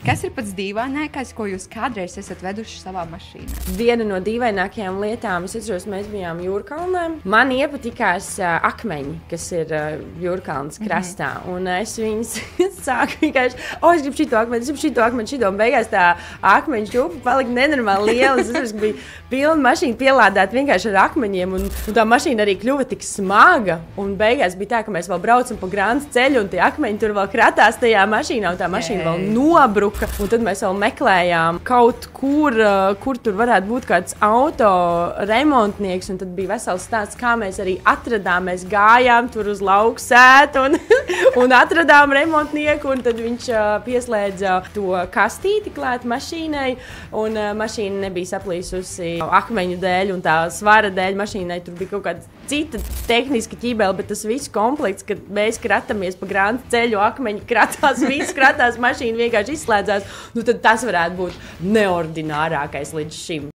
Kas ir pats dīvainākais, ko jūs kādreiz esat veduši savā mašīnā? Viena no dīvainākajām lietām, es atceros, mēs bijām Jūrkalnē. Man iepatikās akmeņi, kas ir Jūrkalnas krastā. Un es viņus sāku vienkārši, es gribu šito akmeņu, šito. Un beigās tā akmeņu šķupa palika nenormāli liela. Es atceros, ka bija pilna mašīna pielādēta vienkārši ar akmeņiem. Un tā mašīna arī kļuva tik smaga. Un beigās bija tā, ka mēs vēl braucam pa Grāns ceļu un tie akmeņi tur vēl kratās tajā mašīnā. Un tā mašīna vēl nobruka. Un tad mēs vēl meklējām kaut kur, kur tur varētu būt kāds auto remontnieks. Un tad bija vesels stāsts, kā mēs arī atradām. Mēs gājām tur uz lauku sētu un atradām remontnieku. Un tad viņš pieslēdza to kastīti klāt mašīnai. Un mašīna nebija saplīsusi akmeņu dēļ un tā svara dēļ mašīnai. Tur bija kaut kāda cita tehniska ķībele, bet tas viss komplekts, kad mēs kratamies pa Grāns ceļu, akmeņi kratās, viss kratās, mašīna vienkārši izslēdzās. Nu, tad tas varētu būt neordinārākais līdz šim.